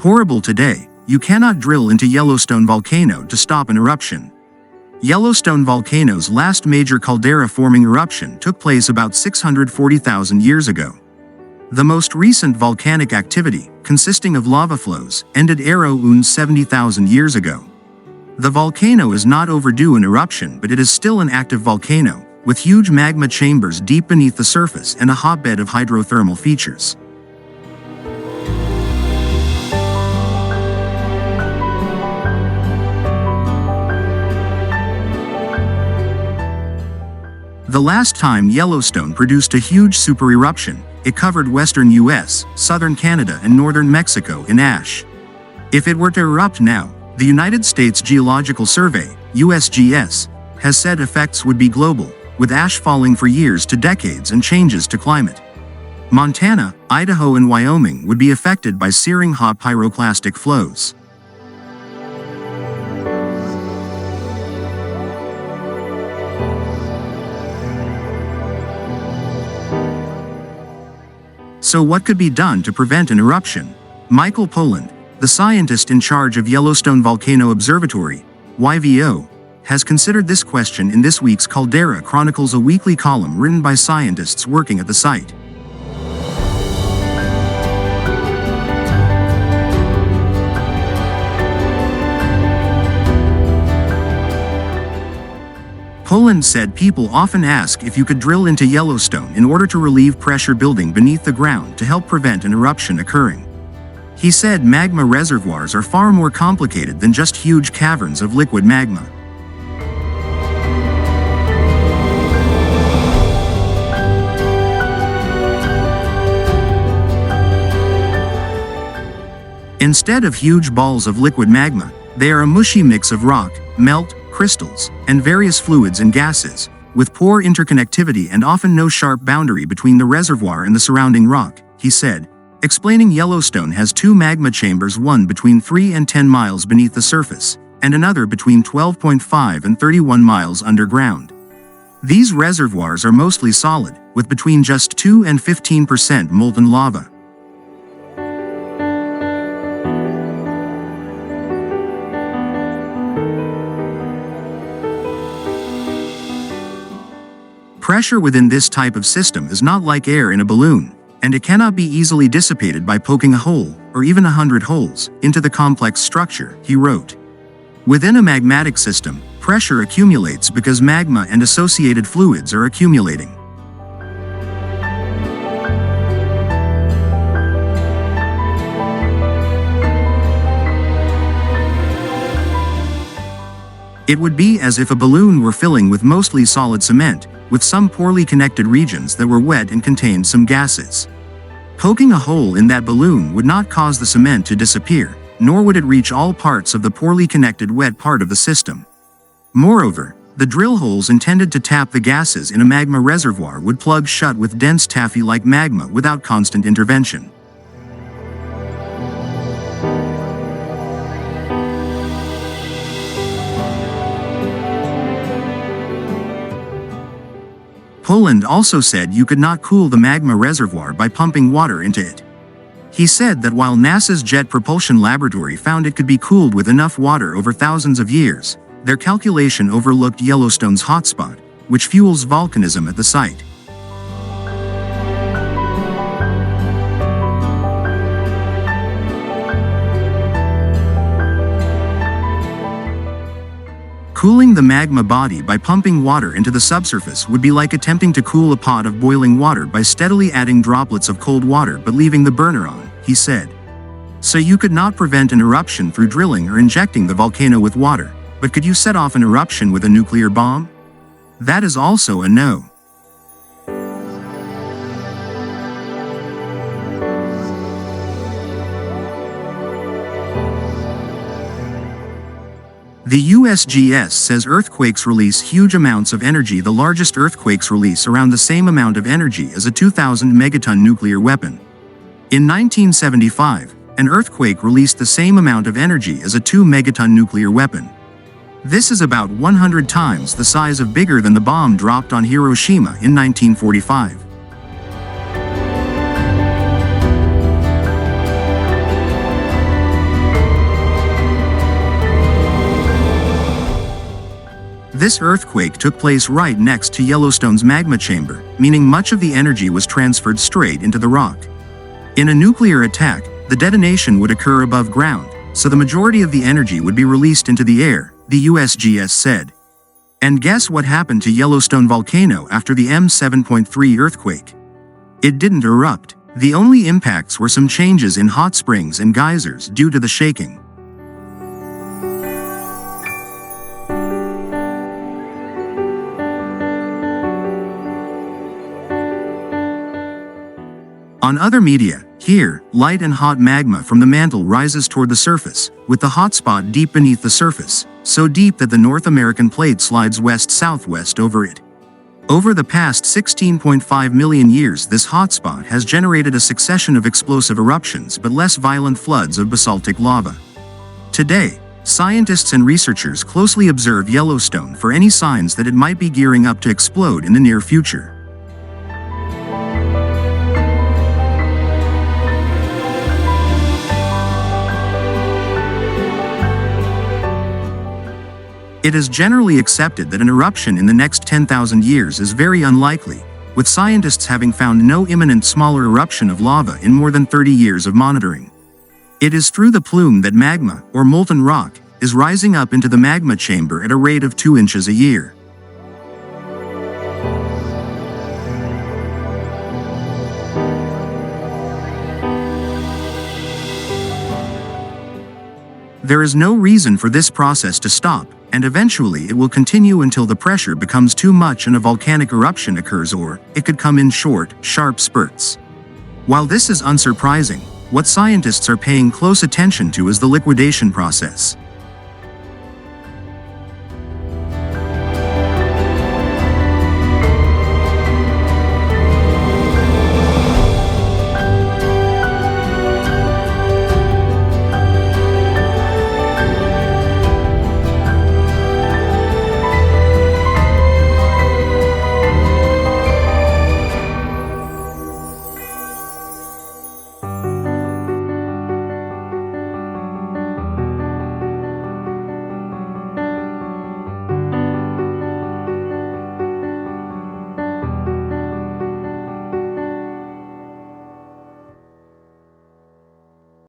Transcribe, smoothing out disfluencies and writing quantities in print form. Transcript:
Horrible today, you cannot drill into Yellowstone Volcano to stop an eruption. Yellowstone Volcano's last major caldera-forming eruption took place about 640,000 years ago. The most recent volcanic activity, consisting of lava flows, ended around 70,000 years ago. The volcano is not overdue an eruption, but it is still an active volcano, with huge magma chambers deep beneath the surface and a hotbed of hydrothermal features. The last time Yellowstone produced a huge supereruption, it covered western US, southern Canada and northern Mexico in ash. If it were to erupt now, the United States Geological Survey, USGS, has said effects would be global, with ash falling for years to decades and changes to climate. Montana, Idaho and Wyoming would be affected by searing hot pyroclastic flows. So what could be done to prevent an eruption? Michael Poland, the scientist in charge of Yellowstone Volcano Observatory, YVO, has considered this question in this week's Caldera Chronicles, a weekly column written by scientists working at the site. Poland said people often ask if you could drill into Yellowstone in order to relieve pressure building beneath the ground to help prevent an eruption occurring. He said magma reservoirs are far more complicated than just huge caverns of liquid magma. Instead of huge balls of liquid magma, they are a mushy mix of rock, melt, crystals, and various fluids and gases, with poor interconnectivity and often no sharp boundary between the reservoir and the surrounding rock, he said, explaining Yellowstone has two magma chambers, one between 3 and 10 miles beneath the surface, and another between 12.5 and 31 miles underground. These reservoirs are mostly solid, with between just 2 and 15% molten lava. Pressure within this type of system is not like air in a balloon, and it cannot be easily dissipated by poking a hole, or even 100 holes, into the complex structure, he wrote. Within a magmatic system, pressure accumulates because magma and associated fluids are accumulating. It would be as if a balloon were filling with mostly solid cement, with some poorly connected regions that were wet and contained some gases. Poking a hole in that balloon would not cause the cement to disappear, nor would it reach all parts of the poorly connected wet part of the system. Moreover, the drill holes intended to tap the gases in a magma reservoir would plug shut with dense taffy-like magma without constant intervention. Poland also said you could not cool the magma reservoir by pumping water into it. He said that while NASA's Jet Propulsion Laboratory found it could be cooled with enough water over thousands of years, their calculation overlooked Yellowstone's hotspot, which fuels volcanism at the site. Cooling the magma body by pumping water into the subsurface would be like attempting to cool a pot of boiling water by steadily adding droplets of cold water but leaving the burner on, he said. So you could not prevent an eruption through drilling or injecting the volcano with water, but could you set off an eruption with a nuclear bomb? That is also a no. The USGS says earthquakes release huge amounts of energy. The largest earthquakes release around the same amount of energy as a 2,000 megaton nuclear weapon. In 1975, an earthquake released the same amount of energy as a 2 megaton nuclear weapon. This is about 100 times the size of bigger than the bomb dropped on Hiroshima in 1945. This earthquake took place right next to Yellowstone's magma chamber, meaning much of the energy was transferred straight into the rock. In a nuclear attack, the detonation would occur above ground, so the majority of the energy would be released into the air, the USGS said. And guess what happened to Yellowstone Volcano after the M7.3 earthquake? It didn't erupt. The only impacts were some changes in hot springs and geysers due to the shaking. On other media, here, light and hot magma from the mantle rises toward the surface, with the hotspot deep beneath the surface, so deep that the North American plate slides west-southwest over it. Over the past 16.5 million years, this hotspot has generated a succession of explosive eruptions but less violent floods of basaltic lava. Today, scientists and researchers closely observe Yellowstone for any signs that it might be gearing up to explode in the near future. It is generally accepted that an eruption in the next 10,000 years is very unlikely, with scientists having found no imminent smaller eruption of lava in more than 30 years of monitoring. It is through the plume that magma, or molten rock, is rising up into the magma chamber at a rate of 2 inches a year. There is no reason for this process to stop, and eventually it will continue until the pressure becomes too much and a volcanic eruption occurs, or it could come in short, sharp spurts. While this is unsurprising, what scientists are paying close attention to is the liquidation process.